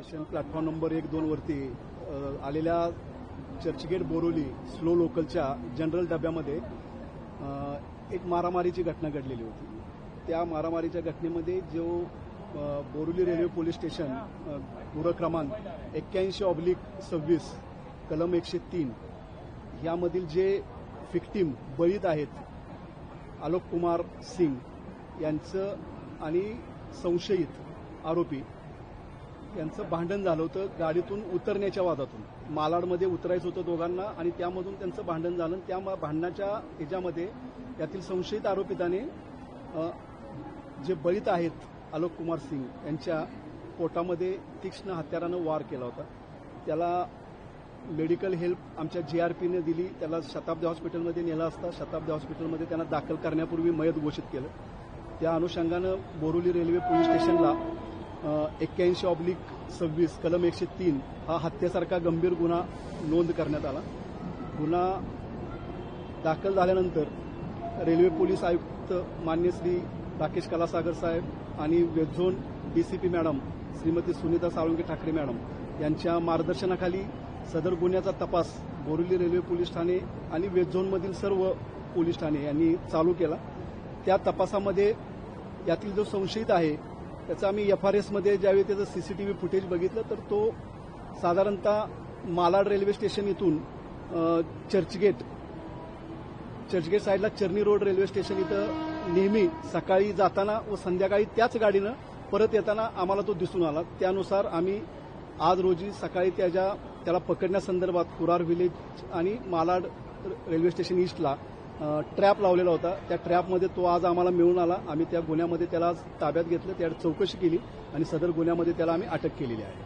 Station platform number 1-2 वरती आलेल्या Churchgate Borivali slow लोकलच्या जनरल डब्यामध्ये एक मारामारीची घटना घडलेली होती. त्या मारामारीच्या घटनेमध्ये जो बोरिवली रेल्वे पोलीस स्टेशन गुन्हा क्रमांक 81/26 कलम 103 यामधील जे विक्टिम बळीत आहेत आलोक कुमार सिंग यांचं आणि संशयित आरोपी यांचं भांडण झालं होतं गाडीतून उतरण्याच्या वादातून. मालाडमध्ये उतरायचं होतं दोघांना आणि त्यामधून त्यांचं भांडण झालं. त्या भांडणाच्या ह्याच्यामध्ये यातील संशयित आरोपिताने जे बळीत आहेत आलोक कुमार सिंग यांच्या पोटामध्ये तीक्ष्ण हत्यारानं वार केला होता. त्याला मेडिकल हेल्प आमच्या जीआरपीने दिली. त्याला शताब्दी हॉस्पिटलमध्ये नेलं असता शताब्दी हॉस्पिटलमध्ये त्यांना दाखल करण्यापूर्वी मयत घोषित केलं. त्या अनुषंगानं बोरिवली रेल्वे पोलीस स्टेशनला 81/26 कलम 103 हा हत्येसारखा गंभीर गुन्हा नोंद करण्यात आला. गुन्हा दाखल झाल्यानंतर रेल्वे पोलीस आयुक्त मान्य श्री राकेश कलासागर साहेब आणि waste zone DCP madam Shrimati Sunita Salunke Thackeray madam यांच्या मार्गदर्शनाखाली सदर गुन्ह्याचा तपास बोरिवली रेल्वे पोलीस ठाणे आणि वेस्ट झोनमधील सर्व पोलीस ठाणे यांनी चालू केला. त्या तपासामध्ये यातील जो संशयित आहे त्याचा आम्ही एफआरएसमध्ये ज्यावेळी त्याचं सीसीटीव्ही फुटेज बघितलं तर तो साधारणतः मालाड रेल्वे स्टेशन इथून चर्चगेट साईडला चर्नी रोड रेल्वे स्टेशन इथं नेहमी सकाळी जाताना व संध्याकाळी त्याच गाडीनं परत येताना आम्हाला तो दिसून आला. त्यानुसार आम्ही आज रोजी सकाळी त्याला पकडण्यासंदर्भात कुरार व्हिलेज आणि मालाड रेल्वे स्टेशन ईस्टला ट्रॅप लावलेला होता. त्या ट्रॅपमध्ये तो आज आम्हाला मिळून आला. आम्ही त्या गुन्ह्यामध्ये त्याला ताब्यात घेतलं, त्यावर चौकशी केली आणि सदर गुन्ह्यामध्ये त्याला आम्ही अटक केलेली आहे.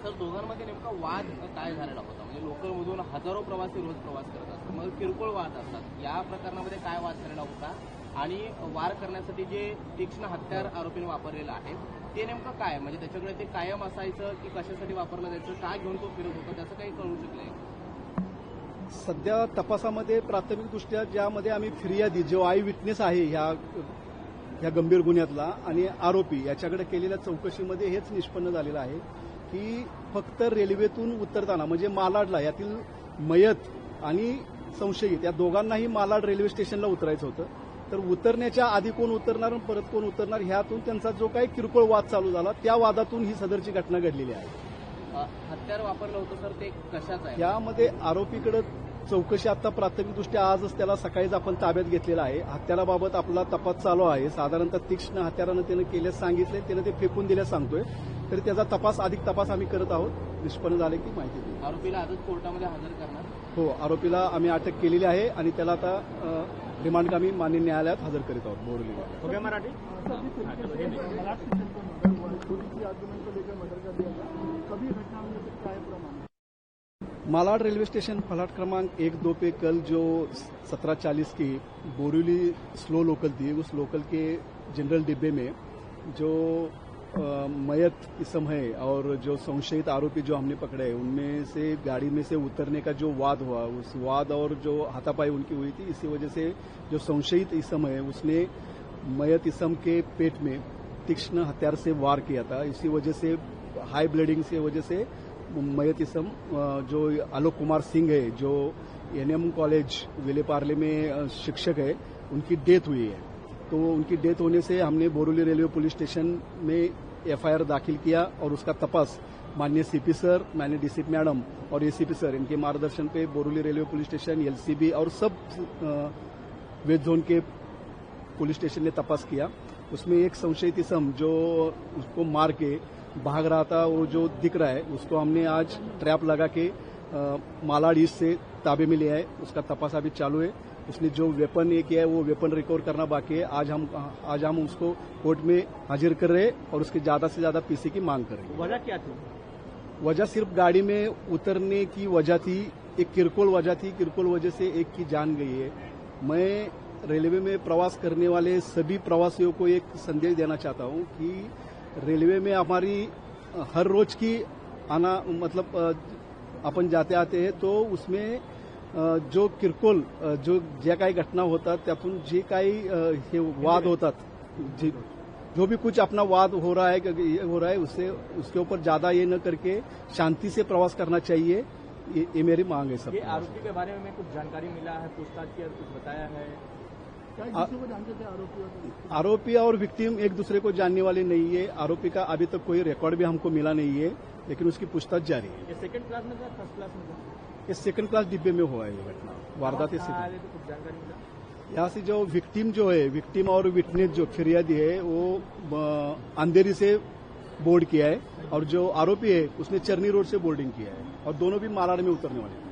सर, दोघांमध्ये नेमका वाद काय झालेला होता? म्हणजे लोकलमधून हजारो प्रवासी रोज प्रवास करत असतात, मग किरकोळ वाद असतात. या प्रकरणामध्ये काय वाद झालेला होता आणि वार करण्यासाठी जे तीक्ष्ण हत्यार आरोपीने वापरलेलं आहे ते नेमकं काय? म्हणजे त्याच्याकडे ते कायम असायचं की कशासाठी वापरलं जायचं, काय घेऊन तो फिरत होता, त्याचं काही कळू शकलंय? सध्या तपासामध्ये प्राथमिकदृष्ट्या ज्यामध्ये आम्ही फिर्यादी जो आय विटनेस आहे ह्या गंभीर गुन्ह्यातला आणि आरोपी याच्याकडे केलेल्या चौकशीमध्ये हेच निष्पन्न झालेलं आहे की फक्त रेल्वेतून उतरताना म्हणजे मालाडला यातील मयत आणि संशयित या दोघांनाही मालाड रेल्वे स्टेशनला उतरायचं होतं. तर उतरण्याच्या आधी कोण उतरणार आणि परत कोण उतरणार ह्यातून त्यांचा जो काही किरकोळ वाद चालू झाला त्या वादातून ही सदरची घटना घडलेली आहे. हत्यार वापरलं होतं सर, ते कशाचं आहे? यामध्ये आरोपीकडे चौकशी आता प्राथमिकदृष्ट्या आजच त्याला सकाळीच आपण ताब्यात घेतलेला आहे. हत्याराबाबत आपला तपास चालू आहे. साधारणतः तीक्ष्ण हत्यारानं त्यानं केल्यास सांगितले, त्यानं ते फेकून दिल्यास सांगतोय. तरी त्याचा अधिक तपास आम्ही करत आहोत. निष्पन्न झाले की माहिती देऊ. आरोपीला आजच कोर्टामध्ये हजर करणार? हो, आरोपीला आम्ही अटक केलेली आहे आणि त्याला आता रिमांड आम्ही मान्य न्यायालयात हजर करीत आहोत बोरिवलीला. Marathi Malad railway station platform क्रमांक 1-2 पे कल जो 17:40 की बोरिवली स्लो लोकल थी, उस लोकल के जनरल डिब्बे में जो मयत इसम है और जो संशयित आरोपी जो हमने पकड़े हैं उनमें से गाड़ी में से उतरने का जो वाद हुआ, उस वाद और जो हाथापाई उनकी हुई थी, इसी वजह से जो संशयित इसम है उसने मयत इसम के पेट में तीक्ष्ण हथियार से वार किया था. इसी वजह से हाई ब्लीडिंग से वजह से मयत इसम जो आलोक कुमार सिंह है जो एनएम कॉलेज विलेपार्ले में शिक्षक है, उनकी डेथ हुई है. तो उनकी डेथ होने से हमने बोरिवली रेलवे पुलिस स्टेशन में एफआईआर दाखिल किया और उसका तपास माननीय सीपी सर, माननीय डीसीपी मैडम और एसीपी सर इनके मार्गदर्शन पे Borivali railway police station, LCB और सब वेस्ट जोन के पुलिस स्टेशन ने तपास किया. उसमें एक संशयित इसम जो उसको मार के भाग रहा था, वो जो दिख रहा है, उसको हमने आज ट्रैप लगा के मालाड ईस्ट से ताबे में लिया है. उसका तपास अभी चालू है. उसने जो वेपन ये किया है वो वेपन रिकवर करना बाकी है. आज हम उसको कोर्ट में हाजिर कर रहे हैं और उसके ज्यादा से ज्यादा पीसी की मांग कर रहे हैं. वजह क्या थी? वजह सिर्फ गाड़ी में उतरने की वजह थी. एक किरकोल वजह थी. किरकोल वजह से एक की जान गई है. मैं रेलवे में प्रवास करने वाले सभी प्रवासियों को एक संदेश देना चाहता हूं कि रेलवे में हमारी हर रोज की आना मतलब अपन जाते आते हैं तो उसमें जो किरकोळ ज्या काही घटना होतात त्यातून जे काही हे वाद होतात जो भी कुछ अपना वाद हो रहा है उससे उसके ऊपर ज्यादा ये न करके शांति से प्रवास करना चाहिए। ये मेरी मांग है सब। ये आरोपी के बारे में कुछ जानकारी मिला है, पूछताछ की, कुछ बताया है? आरोपी और विक्टिम एक दूसरे को जानने वाले नहीं है। आरोपी का अभी तक कोई रिकॉर्ड भी हमको मिला नहीं है, लेकिन उसकी पूछताछ जारी है। ये सेकंड क्लास में था, फर्स्ट क्लास में था? ये सेकंड क्लास डिब्बे में हुआ है ये घटना, वारदात तो कुछ जानकारी मिला? यहाँ से जो विक्टिम और विटनेस जो फिरियादी है वो अंधेरी से बोर्ड किया है, और जो आरोपी है उसने चरनी रोड से बोर्डिंग किया है, और दोनों भी मालाड में उतरने वाले हैं।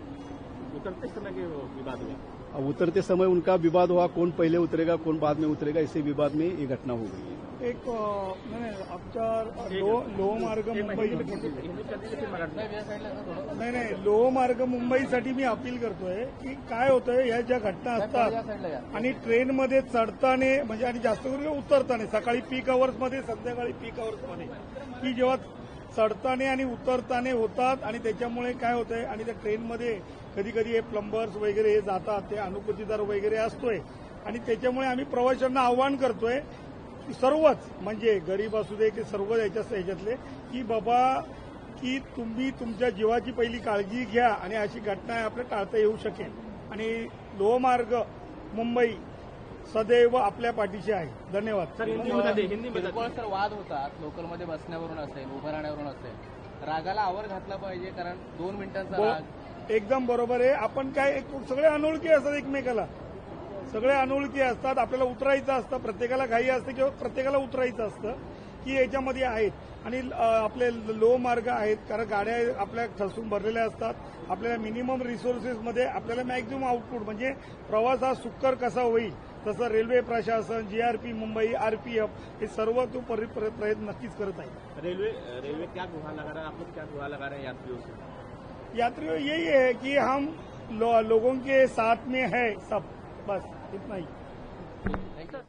उतरते समय के विवाद हुआ? अब उतरते समय उनका विवाद हुआ, कौन पहले उतरेगा कौन बाद में उतरेगा, इसी विवाद में ये घटना हो गई है। एक आमच्या लोहमार्ग मुंबई नाही लोहमार्ग मुंबईसाठी मी अपील करतोय की काय होतंय ह्या ज्या घटना असतात आणि ट्रेनमध्ये चढताना म्हणजे आणि जास्त करून उतरताना सकाळी पीक अवर्समध्ये संध्याकाळी पीक अवर्समध्ये की जेव्हा चढताना आणि उतरताना होतात आणि त्याच्यामुळे काय होतंय आणि त्या ट्रेनमध्ये कधी कधी हे प्लंबर्स वगैरे हे जातात, ते अनुमतीदार वगैरे असतोय आणि त्याच्यामुळे आम्ही प्रवाशांना आव्हान करतोय सर्वच म्हणजे गरीब असू दे की सर्व ह्याच्यातले की बाबा की तुम्ही तुमच्या जीवाची पहिली काळजी घ्या आणि अशी घटना आपल्या टाळता येऊ शकेल। आणि लोहमार्ग मुंबई सदैव आपल्या पाठीशी आहे। धन्यवाद सर। किरकोळ सर वाद होतात, लोकलमध्ये बसण्यावरून असेल, उभं राहण्यावरून असेल, रागाला आवर घातला पाहिजे, कारण 2 मिनिटांचा राग। एकदम बरोबर आहे। आपण काय सगळे अनोळखी असतात एकमेकाला, सगळे अनोळखी असतात, आपल्याला उतरायचं असतं, प्रत्येकाला घाई असते किंवा प्रत्येकाला उतरायचं असतं की याच्यामध्ये आहेत आणि आपले लो मार्ग आहेत, कारण गाड्या आपल्या ठसून भरलेल्या असतात। आपल्याला मिनिमम रिसोर्सेसमध्ये आपल्याला मॅक्झिमम आउटपुट म्हणजे प्रवास हा सुकर कसा होईल तसं रेल्वे प्रशासन, जीआरपी मुंबई, आरपीएफ हे सर्व तो प्रयत्न नक्कीच करत आहे। रेलवे क्या गुहार लगा रहा है, आप लोग क्या गुहार लगा रहे हैं यात्रियों से? यात्रियों यही है कि हम लोगों के साथ में है सब, बस इतना ही। थँक्यू।